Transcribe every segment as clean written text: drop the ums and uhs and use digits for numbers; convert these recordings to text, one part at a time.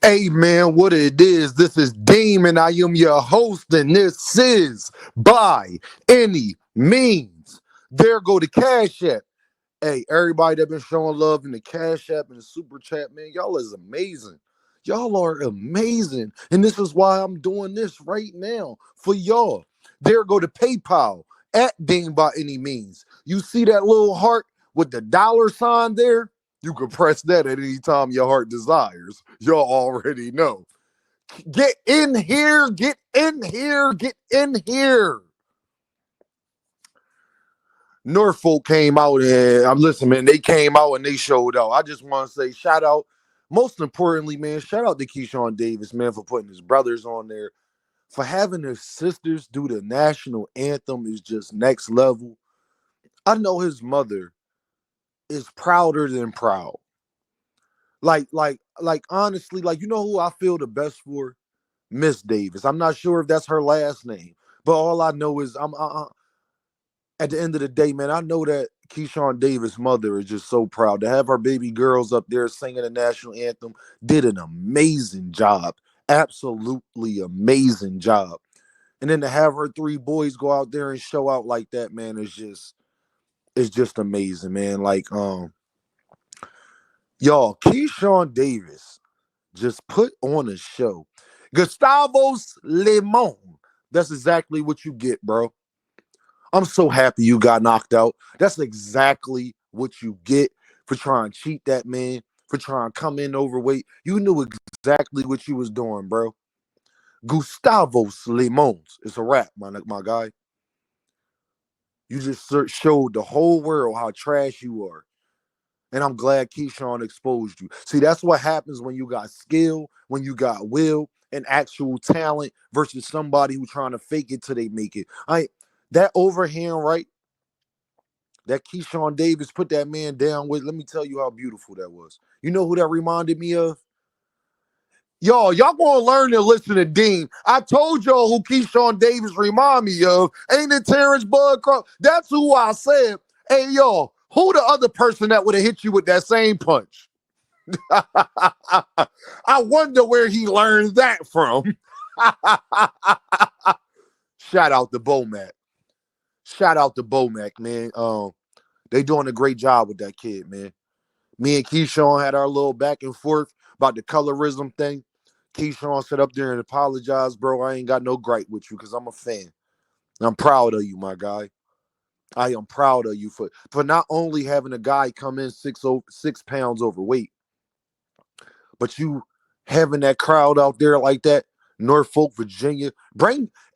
Hey man, what it is? This is Demon. I am your host, and this is By Any Means. There go the Cash App. Hey, everybody that been showing love in the Cash App and the Super Chat, man, y'all is amazing. Y'all are amazing. And this is why I'm doing this right now for y'all. There go to PayPal at Dean By Any Means. You see that little heart with the dollar sign there? You can press that at any time your heart desires. Y'all already know. Get in here, get in here, get in here. Norfolk came out and I'm listening, man. They came out and they showed out. I just want to say shout out. Most importantly, man, shout out to Keyshawn Davis, man, for putting his brothers on there. For having his sisters do the national anthem is just next level. I know his mother is prouder than proud. Like honestly, like you know who I feel the best for? Miss Davis. I'm not sure if that's her last name, but all I know is at the end of the day, man, I know that Keyshawn Davis' mother is just so proud to have her baby girls up there singing the national anthem. Did an amazing job, absolutely amazing job. And then to have her three boys go out there and show out like that, man, is just it's just amazing, man. Like y'all, Keyshawn Davis just put on a show. Gustavos Lemon. That's exactly what you get, bro. I'm so happy you got knocked out. That's exactly what you get for trying to cheat that man, for trying to come in overweight. You knew exactly what you was doing, bro. Gustavos Lemons. It's a wrap, my guy. You just showed the whole world how trash you are. And I'm glad Keyshawn exposed you. See, that's what happens when you got skill, when you got will and actual talent versus somebody who trying to fake it till they make it. That overhand right that Keyshawn Davis put that man down with. Let me tell you how beautiful that was. You know who that reminded me of? Y'all gonna learn to listen to Dean. I told y'all who Keyshawn Davis remind me of. Ain't it Terrence Bud Cross? That's who I said. Hey, y'all, who the other person that would have hit you with that same punch? I wonder where he learned that from. Shout out to Bomac. Shout out to Bomac, man. They doing a great job with that kid, man. Me and Keyshawn had our little back and forth about the colorism thing. Keyshawn sat up there and apologized, bro. I ain't got no gripe with you because I'm a fan. I'm proud of you, my guy. I am proud of you for not only having a guy come in 6 pounds overweight, but you having that crowd out there like that, Norfolk, Virginia.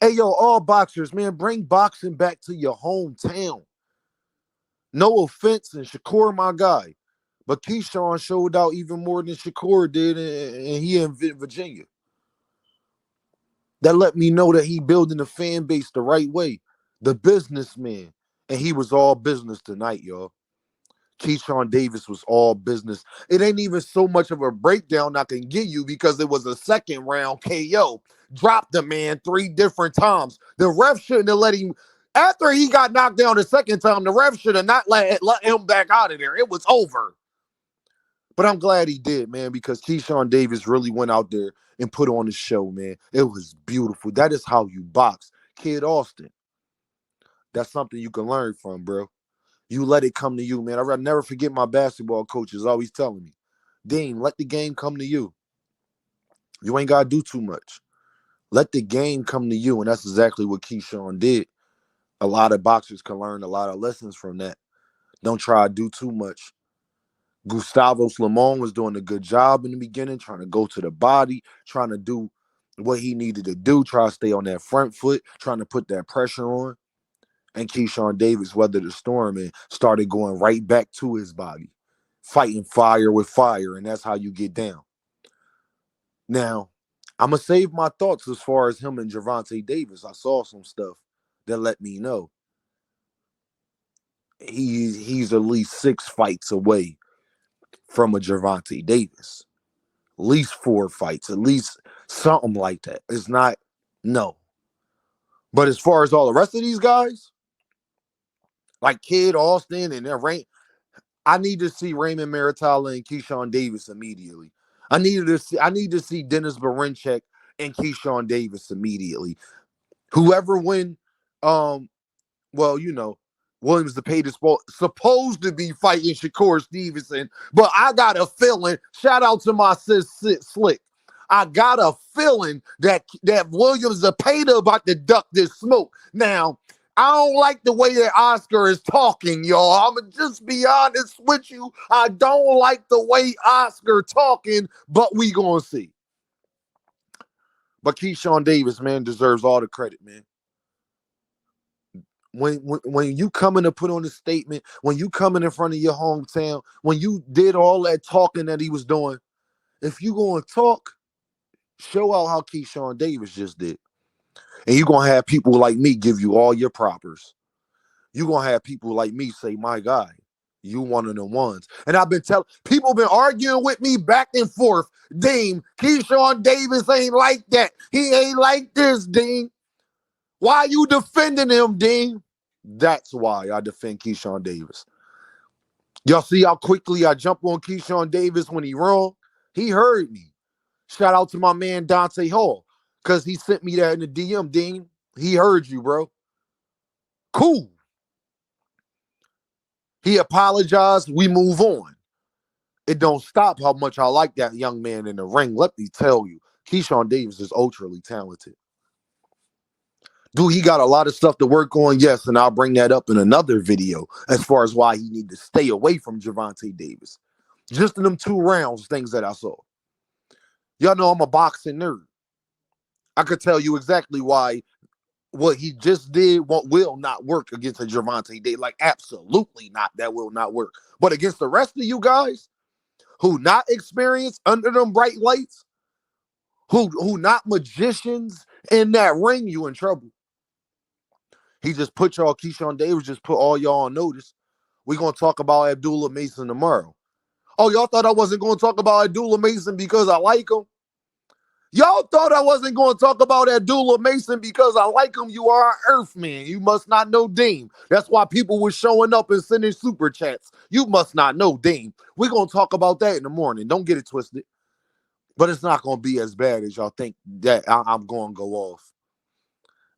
Hey, yo, all boxers, man, bring boxing back to your hometown. No offense, and Shakur, my guy. But Keyshawn showed out even more than Shakur did, and he in Virginia. That let me know that he building the fan base the right way. The businessman. And he was all business tonight, y'all. Keyshawn Davis was all business. It ain't even so much of a breakdown I can give you because it was a second round KO. Dropped the man 3 different times. The ref shouldn't have let him. After he got knocked down the second time, the ref should have not let him back out of there. It was over. But I'm glad he did, man, because Keyshawn Davis really went out there and put on the show, man. It was beautiful. That is how you box. Kid Austin. That's something you can learn from, bro. You let it come to you, man. I'll never forget my basketball coaches always telling me, Dean, let the game come to you. You ain't got to do too much. Let the game come to you. And that's exactly what Keyshawn did. A lot of boxers can learn a lot of lessons from that. Don't try to do too much. Gustavos Lemon was doing a good job in the beginning, trying to go to the body, trying to do what he needed to do, try to stay on that front foot, trying to put that pressure on. And Keyshawn Davis weathered the storm and started going right back to his body, fighting fire with fire, and that's how you get down. Now, I'm going to save my thoughts as far as him and Gervonta Davis. I saw some stuff that let me know he's at least 6 fights away from a Gervonta Davis. At least 4 fights, at least something like that. It's not, no. But as far as all the rest of these guys, like Kid Austin and their rank, I need to see Raymond Maritala and Keyshawn Davis immediately. I need to see Dennis Berinchek and Keyshawn Davis immediately. Whoever win, well, you know, Williams the paid is supposed to be fighting Shakur Stevenson, but I got a feeling. Shout out to my sis Slick. I got a feeling that Williams the paid about to duck this smoke. Now, I don't like the way that Oscar is talking, y'all. I'ma just be honest with you. I don't like the way Oscar talking, but we gonna see. But Keyshawn Davis, man, deserves all the credit, man. When you come in to put on a statement, when you come in front of your hometown, when you did all that talking that he was doing, if you gonna talk, show out how Keyshawn Davis just did. And you're gonna have people like me give you all your propers. You're gonna have people like me say, my guy, you one of the ones. And I've been telling people been arguing with me back and forth. Dean, Keyshawn Davis ain't like that. He ain't like this, Dean. Why you defending him, Dean? That's why I defend Keyshawn Davis. Y'all see how quickly I jump on Keyshawn Davis when he wrong? He heard me. Shout out to my man Dante Hall, because he sent me that in the DM, Dean. He heard you, bro. Cool. He apologized. We move on. It don't stop how much I like that young man in the ring. Let me tell you, Keyshawn Davis is ultra talented. Dude, he got a lot of stuff to work on, yes, and I'll bring that up in another video as far as why he need to stay away from Gervonta Davis. Just in them 2 rounds, things that I saw. Y'all know I'm a boxing nerd. I could tell you exactly why what he just did will not work against a Gervonta Davis. Like, absolutely not. That will not work. But against the rest of you guys who not experienced under them bright lights, who not magicians in that ring, you in trouble. He just put y'all, Keyshawn Davis just put all y'all on notice. We're going to talk about Abdullah Mason tomorrow. Oh, y'all thought I wasn't going to talk about Abdullah Mason because I like him? Y'all thought I wasn't going to talk about Abdullah Mason because I like him? You are an Earthman. You must not know Dean. That's why people were showing up and sending super chats. You must not know Dean. We're going to talk about that in the morning. Don't get it twisted. But it's not going to be as bad as y'all think that I'm going to go off.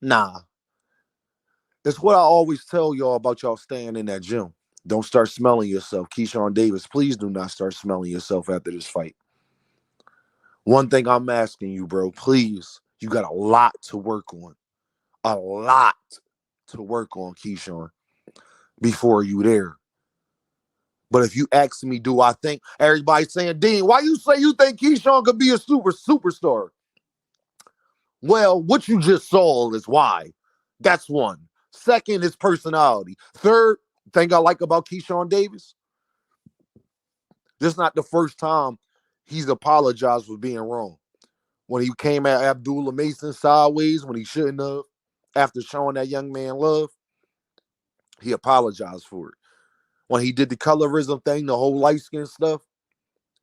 Nah. It's what I always tell y'all about y'all staying in that gym. Don't start smelling yourself. Keyshawn Davis, please do not start smelling yourself after this fight. One thing I'm asking you, bro, please, you got a lot to work on. A lot to work on, Keyshawn, before you there. But if you ask me, do I think, everybody's saying, Dean, why you say you think Keyshawn could be a superstar? Well, what you just saw is why. That's one. Second is personality. Third thing I like about Keyshawn Davis, this is not the first time he's apologized for being wrong. When he came at Abdullah Mason sideways when he shouldn't have, after showing that young man love, he apologized for it. When he did the colorism thing, the whole light skin stuff,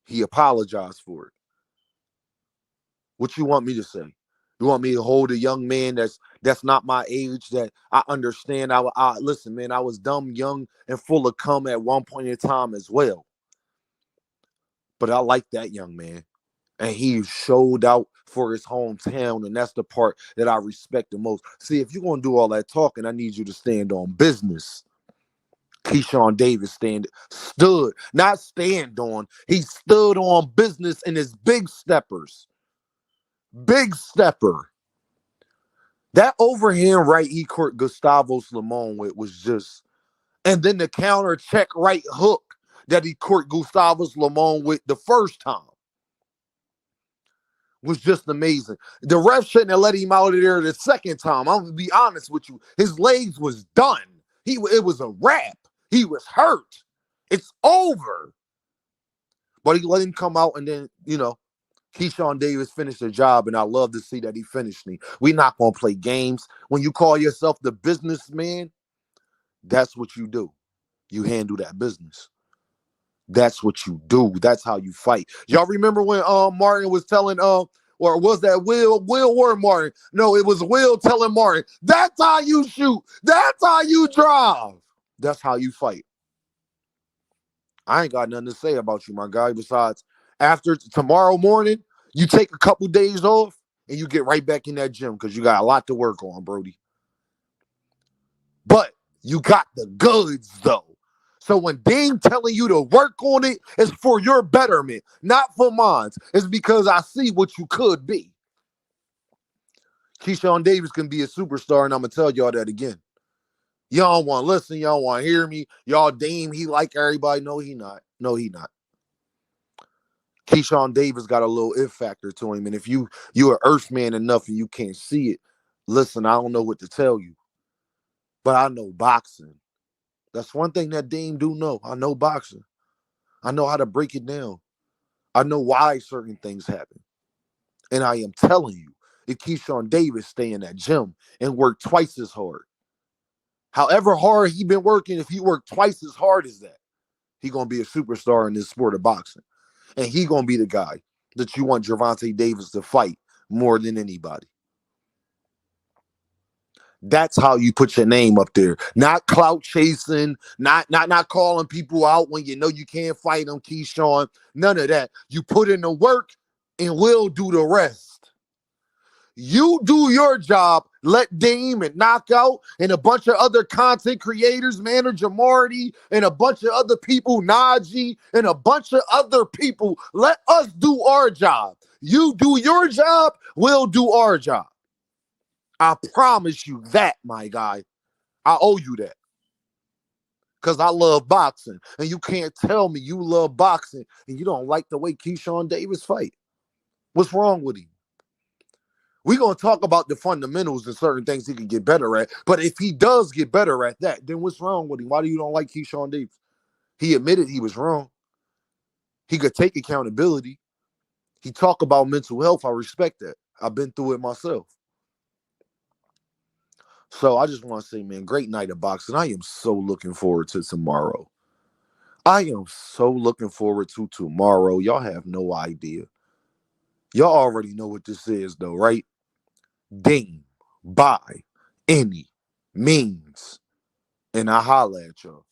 he apologized for it. What you want me to say? You want me to hold a young man that's not my age, that I understand? Listen, man, I was dumb, young, and full of cum at one point in time as well. But I like that young man. And he showed out for his hometown, and that's the part that I respect the most. See, if you're going to do all that talking, I need you to stand on business. Keyshawn Davis stood, not stand on. He stood on business in his big steppers. Big stepper. That overhand right he caught Gustavo Limon with was just, and then the counter check right hook that he caught Gustavo Limon with the first time was just amazing. The ref shouldn't have let him out of there the second time. I'm gonna be honest with you. His legs was done. It was a wrap. He was hurt. It's over. But he let him come out, and then, Keyshawn Davis finished the job, and I love to see that he finished me. We're not going to play games. When you call yourself the businessman, that's what you do. You handle that business. That's what you do. That's how you fight. Y'all remember when Martin was telling, or was that Will or Martin? No, it was Will telling Martin, that's how you shoot. That's how you drive. That's how you fight. I ain't got nothing to say about you, my guy, besides After tomorrow morning, you take a couple days off and you get right back in that gym because you got a lot to work on, Brody. But you got the goods though. So when Dame telling you to work on it, it's for your betterment, not for mine. It's because I see what you could be. Keyshawn Davis can be a superstar, and I'm gonna tell y'all that again. Y'all don't want to listen. Y'all want to hear me. Y'all Dame, he like everybody. No, he not. No, he not. Keyshawn Davis got a little if factor to him, and if you're an Earthman enough and you can't see it, listen, I don't know what to tell you, but I know boxing. That's one thing that Dame do know. I know boxing. I know how to break it down. I know why certain things happen. And I am telling you, if Keyshawn Davis stay in that gym and work twice as hard, however hard he been working, if he worked twice as hard as that, he gonna be a superstar in this sport of boxing. And he gonna be the guy that you want Gervonta Davis to fight more than anybody. That's how you put your name up there. Not clout chasing, not calling people out when you know you can't fight them, Keyshawn. None of that. You put in the work and we'll do the rest. You do your job. Let Dame and Knockout and a bunch of other content creators, Manager Marty, and a bunch of other people, Najee, and a bunch of other people, let us do our job. You do your job, we'll do our job. I promise you that, my guy. I owe you that. Because I love boxing. And you can't tell me you love boxing and you don't like the way Keyshawn Davis fight. What's wrong with him? We're going to talk about the fundamentals and certain things he can get better at. But if he does get better at that, then what's wrong with him? Why do you don't like Keyshawn Davis? He admitted he was wrong. He could take accountability. He talked about mental health. I respect that. I've been through it myself. So I just want to say, man, great night of boxing. I am so looking forward to tomorrow. I am so looking forward to tomorrow. Y'all have no idea. Y'all already know what this is, though, right? Dame, by any means. And I holla at y'all.